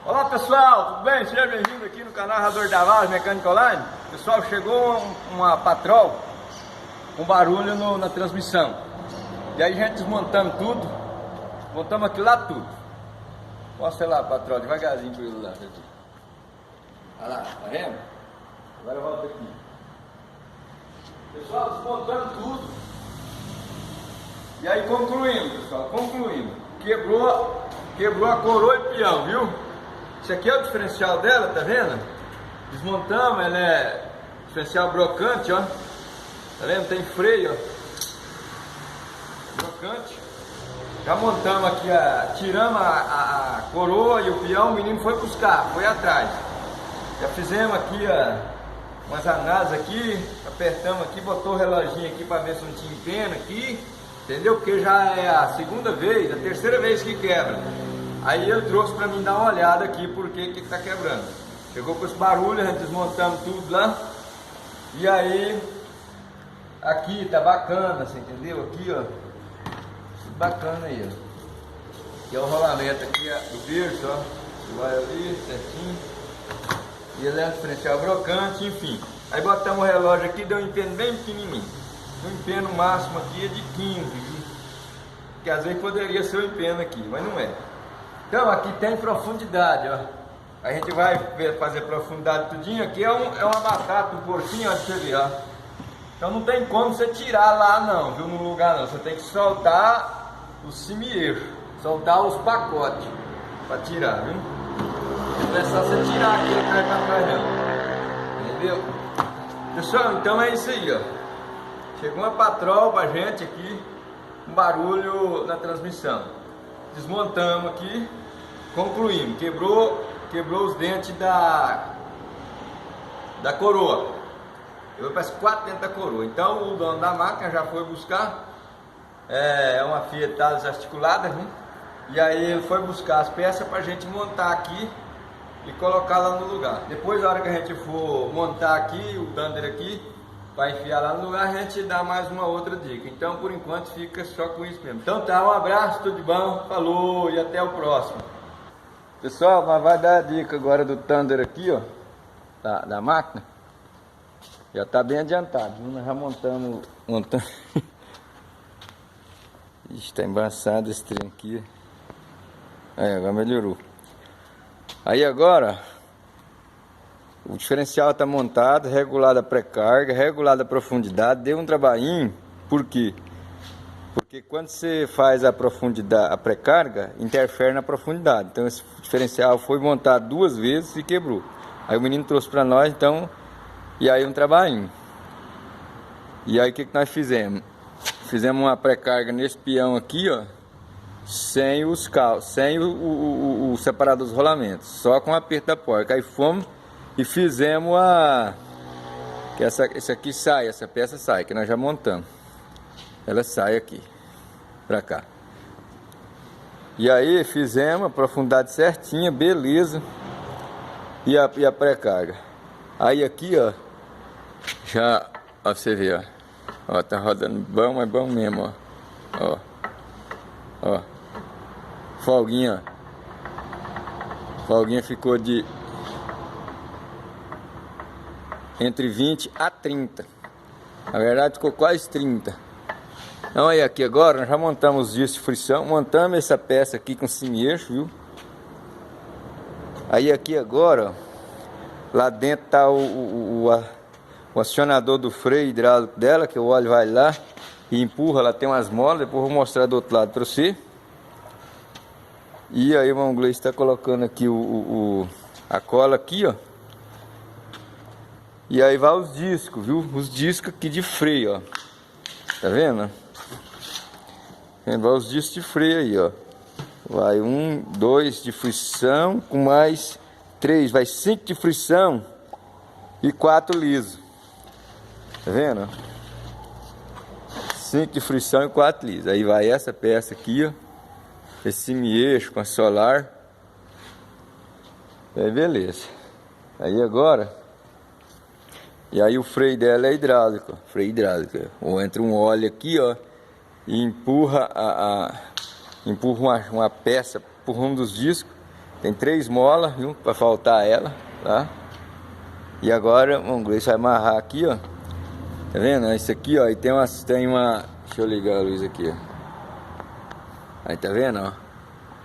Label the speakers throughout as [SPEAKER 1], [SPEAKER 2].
[SPEAKER 1] Olá pessoal, tudo bem? Seja bem-vindo aqui no canal Rador Davalos Mecânica Online. Pessoal, chegou uma patrol com barulho na transmissão. E aí a gente desmontando tudo, montamos aquilo lá tudo. Mostra lá, patrol, devagarzinho para ele lá. Olha lá, tá vendo? Agora volta aqui. Pessoal, desmontando tudo. E aí concluindo, pessoal, Quebrou a coroa e peão, viu? Esse aqui é o diferencial dela, tá vendo? Desmontamos, ela é diferencial brocante, ó. Tá vendo? Tem freio, ó. Brocante. Já montamos aqui, tiramos a coroa e o peão, o menino foi buscar, foi atrás. Já fizemos aqui, umas análises aqui, apertamos aqui, botou o reloginho aqui para ver se não tinha empena aqui. Entendeu? Porque já é a segunda vez, a terceira vez que quebra. Aí ele trouxe para mim dar uma olhada aqui porque que tá quebrando. Chegou com esse barulho, a gente desmontamos tudo lá. E aí, aqui tá bacana, você entendeu? Aqui, ó, tudo bacana aí, ó. Aqui é o rolamento aqui do berço, ó. Vai ali, certinho. E ele é um diferencial brocante, enfim. Aí botamos o relógio aqui, deu um empeno bem pequenininho. O empeno máximo aqui é de 15, viu? Que às vezes poderia ser o empeno aqui, mas não é. Então aqui tem profundidade, ó. A gente vai fazer profundidade tudinho. Aqui é uma batata, um porquinho, ó, pra você ver, ó. Então não tem como você tirar lá não, viu, no lugar não. Você tem que soltar o cimiero, soltar os pacotes para tirar, viu? Não é só você tirar aqui pra trás não. Entendeu? Pessoal, então é isso aí, ó. Chegou uma patrol pra gente aqui, um barulho na transmissão. Desmontamos aqui, concluímos. Quebrou os dentes da coroa. Eu peço 4 dentes da coroa. Então o dono da máquina já foi buscar. É uma Fiat desarticulada, né? E aí ele foi buscar as peças pra gente montar aqui e colocar lá no lugar. Depois, na hora que a gente for montar aqui, o Thunder aqui, para enfiar lá no lugar, a gente dá mais uma outra dica. Então, por enquanto, fica só com isso mesmo. Então tá, um abraço, tudo de bom, falou e até o próximo. Pessoal, mas vai dar a dica agora do Thunder aqui, ó, da máquina. Já tá bem adiantado, viu? Nós já montamos. Ixi, tá embaçado esse trem aqui. Aí, agora melhorou. Aí agora, o diferencial está montado, regulado a pré-carga, regulado a profundidade, deu um trabalhinho. Por quê? Porque quando você faz a profundidade, a pré-carga, interfere na profundidade. Então esse diferencial foi montado 2 vezes e quebrou. Aí o menino trouxe para nós, então, e aí um trabalhinho. E aí o que nós fizemos? Fizemos uma pré-carga nesse peão aqui, ó, sem os calços, sem o separador dos rolamentos, só com o aperto da porca. Aí fomos e fizemos que esse aqui sai, essa peça sai, que nós já montamos. Ela sai aqui, pra cá. E aí fizemos a profundidade certinha, beleza. E a pré-carga. Aí aqui, ó, já, ó, você vê, ó, tá rodando bom, mas bom mesmo, ó. Ó, folguinha, ó. Folguinha ficou de entre 20 a 30. Na verdade ficou quase 30. Então aí aqui agora nós já montamos os discos de frição. Montamos essa peça aqui com cimieixo, viu? Aí aqui agora, ó, lá dentro tá o acionador do freio hidráulico dela, que o óleo vai lá e empurra. Lá tem umas molas, depois eu vou mostrar do outro lado para você. E aí o irmão Gleice está colocando aqui a cola aqui, ó. E aí vai os discos, viu? Os discos aqui de freio, ó. Tá vendo? Vai os discos de freio aí, ó. Vai 1, 2 de frição, com mais 3, vai 5 de frição e 4 liso. Tá vendo? 5 de frição e 4 liso. Aí vai essa peça aqui, ó. Esse semi-eixo com a solar. Aí beleza. Aí agora, e aí o freio dela é hidráulico, ó, freio hidráulico. Ou entra um óleo aqui, ó, e empurra empurra uma peça por um dos discos Tem 3 molas, viu? Pra faltar ela, tá? E agora, vamos ver, você vai amarrar aqui, ó. Tá vendo? Isso aqui, ó, e tem uma... Deixa eu ligar a luz aqui, ó. Aí, tá vendo, ó?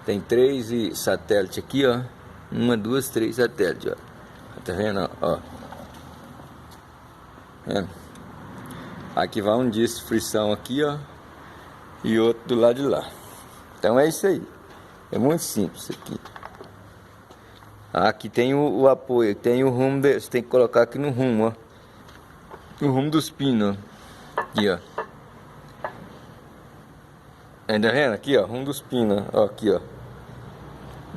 [SPEAKER 1] Tem 3 satélites aqui, ó. 1, 2, 3 satélites, ó. Tá vendo, ó? Vendo? Aqui vai um disco de frição aqui, ó. E outro do lado de lá. Então é isso aí. É muito simples isso aqui. Aqui tem o apoio, tem o rumo, você tem que colocar aqui no rumo, ó. No rumo dos pinos, ó. Aqui, ó. Ainda vendo? Aqui, ó, rumo dos pinos, ó. Aqui, ó.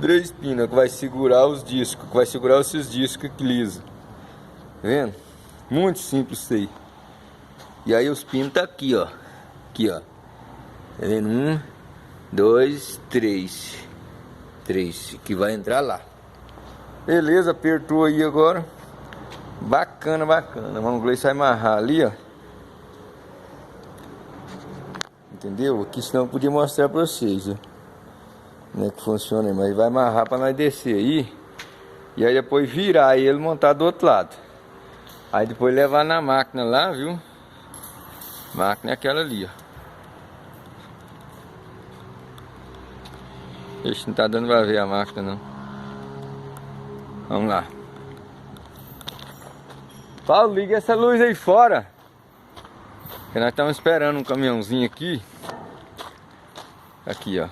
[SPEAKER 1] 3 pinos que vai segurar os discos, que vai segurar esses discos aqui liso. Tá vendo? Muito simples isso aí. E aí os pinos tá aqui, ó. Aqui, ó. Tá vendo? 1, 2, 3. 3, que vai entrar lá. Beleza, apertou aí agora. Bacana, bacana. Vamos ver se vai amarrar ali, ó. Entendeu? Aqui senão eu podia mostrar pra vocês, ó. Como é que funciona aí. Mas vai amarrar pra nós descer aí. E aí depois virar ele e montar do outro lado. Aí depois levar na máquina lá, viu? Máquina é aquela ali, ó. Ixi, não tá dando pra ver a máquina não. Vamos lá. Paulo, liga essa luz aí fora. Porque nós estamos esperando um caminhãozinho aqui. Aqui, ó.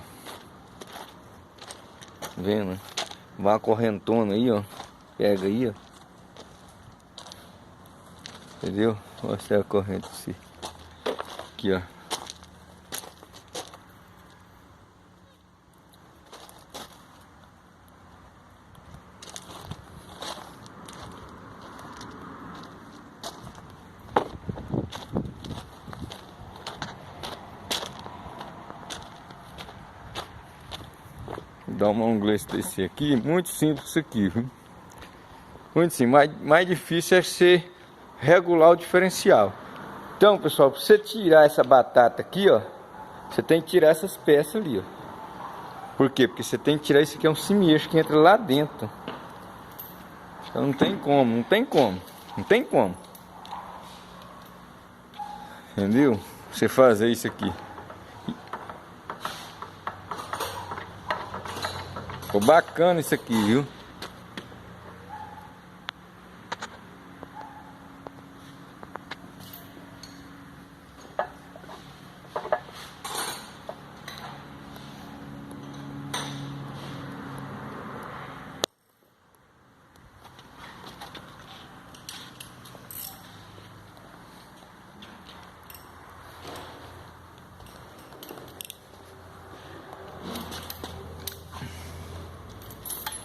[SPEAKER 1] Vendo? Vai uma correntona aí, ó. Pega aí, ó. Entendeu? Vou mostrar a corrente assim. Aqui, ó. Dá uma inglês desse aqui, muito simples isso aqui, viu? Muito simples, mais difícil é você regular o diferencial. Então, pessoal, para você tirar essa batata aqui, ó, você tem que tirar essas peças ali, ó. Por quê? Porque você tem que tirar isso aqui, é um semi-eixo que entra lá dentro. Então não tem como, não tem como, não tem como. Entendeu? Você fazer isso aqui. Ficou bacana isso aqui, viu?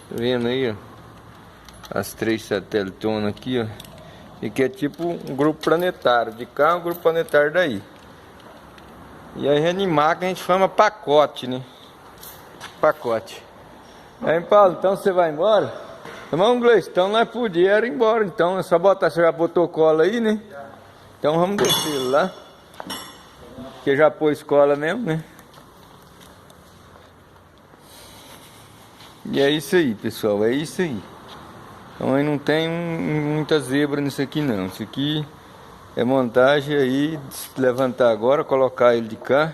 [SPEAKER 1] Tá vendo aí, ó? As 3 satelitonas aqui, ó. E que é tipo um grupo planetário. De cá, um grupo planetário daí. E aí animar que a gente chama pacote, né? Pacote. Aí, Paulo, então você vai embora? Irmão inglês, então nós podíamos ir embora. Então é só botar, você já botou cola aí, né? Então vamos descer lá. Porque já pôs cola mesmo, né? E é isso aí, pessoal, é isso aí. Então aí não tem muita zebra nisso aqui não. Isso aqui é montagem aí, levantar agora, colocar ele de cá.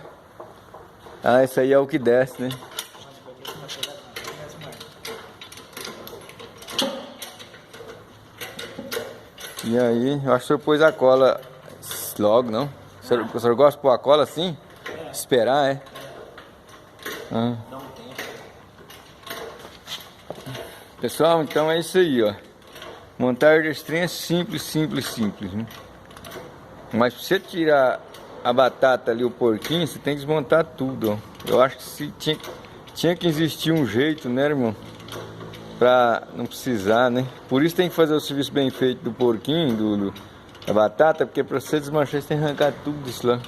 [SPEAKER 1] Ah, esse aí é o que desce, né? E aí, eu acho que o senhor pôs a cola logo, não? O senhor gosta de pôr a cola assim? Esperar, é? Ah. Pessoal, então é isso aí, ó. Montagem desse trem é simples, simples, simples, né? Mas pra você tirar a batata ali, o porquinho, você tem que desmontar tudo, ó. Eu acho que tinha que existir um jeito, né, irmão? Pra não precisar, né? Por isso tem que fazer o serviço bem feito do porquinho, da batata, porque pra você desmanchar você tem que arrancar tudo isso lá.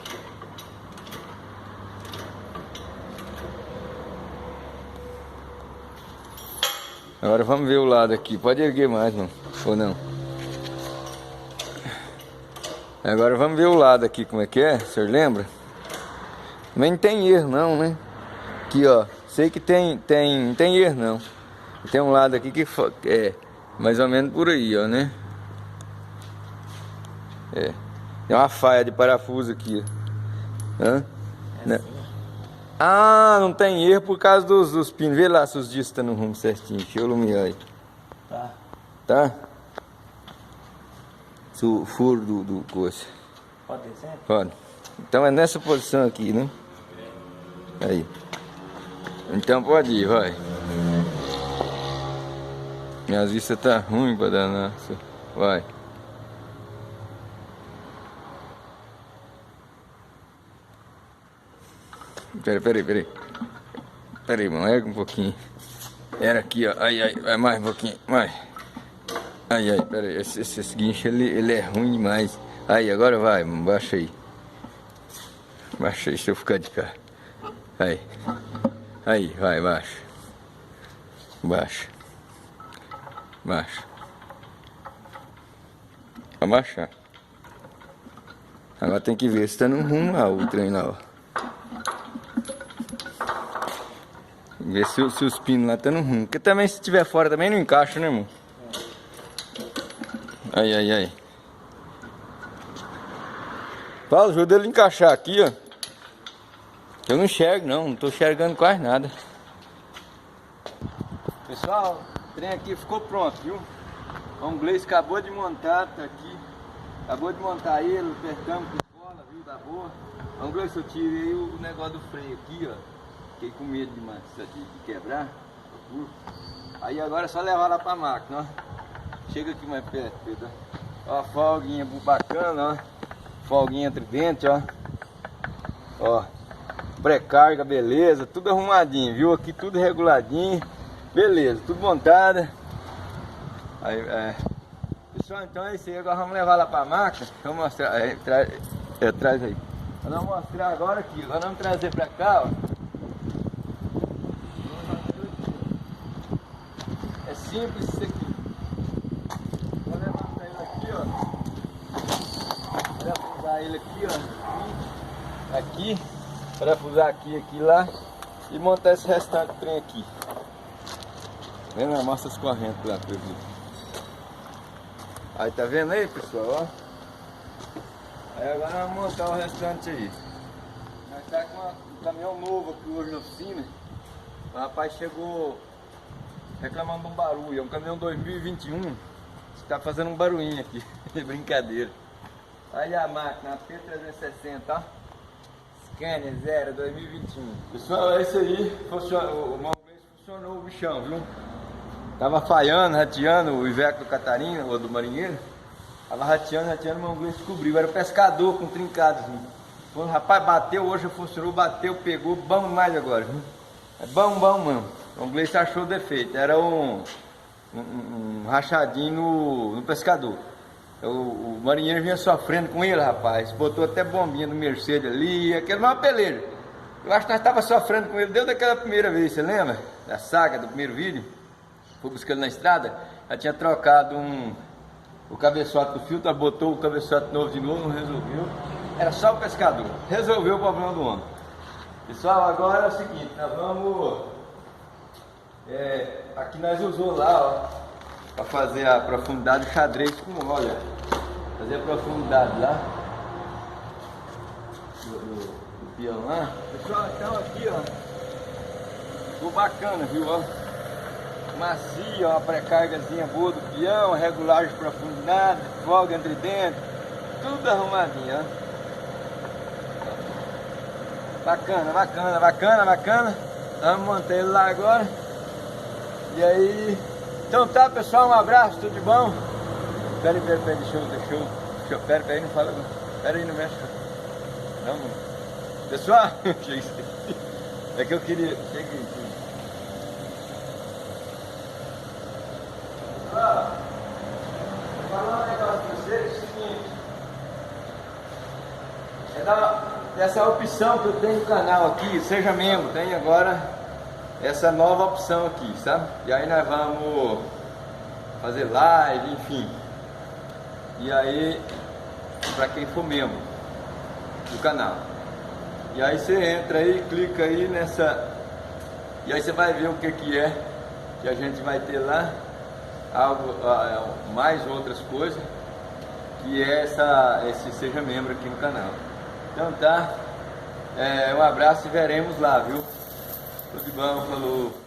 [SPEAKER 1] Agora vamos ver o lado aqui. Pode erguer mais, não? Ou não? Agora vamos ver o lado aqui, como é que é? O senhor lembra? Também não tem erro não, né? Aqui, ó. Sei que não tem erro não. Tem um lado aqui que é mais ou menos por aí, ó, né? É. Tem uma faia de parafuso aqui, ó. Hã?
[SPEAKER 2] É assim, ó.
[SPEAKER 1] Ah, não tem erro por causa dos pinos. Vê lá se os discos estão no rumo certinho. Deixa eu iluminar aí.
[SPEAKER 2] Tá.
[SPEAKER 1] Tá? O furo do coisa.
[SPEAKER 2] Pode descer?
[SPEAKER 1] Pode. Então é nessa posição aqui, né? Aí. Então pode ir, vai. Minhas vistas tá ruim pra danar. Vai. Peraí. Peraí, mano, erga um pouquinho. Era aqui, ó. Ai, vai mais um pouquinho, mais. Ai, peraí. Esse guincho, ele é ruim demais. Aí, agora vai, mano, baixa aí. Baixa aí, se eu ficar de cá. Aí, vai, baixa. Baixa. Vai baixar. Agora tem que ver se tá no rumo lá, o trem lá, ó. Ver se os pinos lá tá no rumo. Porque também se tiver fora também não encaixa, né, irmão? Aí. Paulo, ajuda ele a encaixar aqui, ó. Eu não enxergo não tô enxergando quase nada. Pessoal, o trem aqui ficou pronto, viu? O inglês acabou de montar, tá aqui. Acabou de montar ele, apertamos com cola, viu? Da boa. O inglês, eu tirei o negócio do freio aqui, ó. Fiquei com medo demais de quebrar. Aí agora é só levar lá pra máquina, ó. Chega aqui mais perto, Pedro. Ó, a folguinha bacana, ó. Folguinha tridente, ó. Ó. Pré-carga, beleza. Tudo arrumadinho, viu? Aqui tudo reguladinho. Beleza, tudo montado. Aí, pessoal, então é isso aí. Agora vamos levar lá pra máquina. Deixa eu mostrar. Traz aí. Nós vamos mostrar agora aqui. Nós vamos trazer pra cá, ó. É simples isso aqui. Vou levantar ele aqui, ó. Parafusar ele aqui, ó. Aqui. Parafusar aqui lá. E montar esse restante do trem aqui. Vendo? Mostra as correntes lá pra eu ver. Aí, tá vendo aí, pessoal, ó? Aí agora vamos montar o restante aí. Nós tá com um caminhão novo aqui hoje na oficina. O rapaz chegou reclamando de um barulho. É um caminhão 2021. Tá fazendo um barulhinho aqui. Brincadeira. Aí a máquina, a P360, ó. Scania 0 2021. Pessoal, é isso aí. O Maurício funcionou o bichão, viu? Tava falhando, rateando o Iveco do Catarina, ou do Marinheiro. Tava rateando, o Maurício descobriu. Era o pescador com trincados. O rapaz bateu, hoje funcionou, bateu, pegou, bom mais agora, viu? É bom mesmo. O inglês achou o defeito. Era um rachadinho no pescador. O marinheiro vinha sofrendo com ele, rapaz. Botou até bombinha no Mercedes ali, aquele maior pelejo. Eu acho que nós estávamos sofrendo com ele desde aquela primeira vez, você lembra? Da saga do primeiro vídeo. Fui buscando na estrada, já tinha trocado o cabeçote do filtro, botou o cabeçote novo de novo, não resolveu. Era só o pescador. Resolveu o problema do homem. Pessoal, agora é o seguinte, nós vamos... aqui nós usou lá, ó. Para fazer a profundidade do xadrez com óleo. Fazer a profundidade lá do peão lá. Pessoal, então aqui, ó, ficou bacana, viu, ó. Macia, uma pré-cargazinha boa do peão, regulagem de profundidade, folga entre dentro, tudo arrumadinho, ó. Bacana. Vamos montar ele lá agora. E aí... Então tá, pessoal, um abraço, tudo de bom? Pera aí, deixa eu... Pera aí, não fala não. Pera aí, não mexe. Não. Pessoal, é que eu queria... Cheguei aqui. Pessoal, vou falar um negócio pra vocês, é o seguinte. Essa opção que eu tenho no canal aqui, seja membro, tem agora... essa nova opção aqui, sabe? E aí nós vamos fazer live, enfim. E aí, para quem for membro do canal. E aí você entra aí, clica aí nessa... E aí você vai ver o que é que a gente vai ter lá algo, mais outras coisas, que é esse Seja Membro aqui no canal. Então tá, um abraço e veremos lá, viu? Tudo de bom, falou!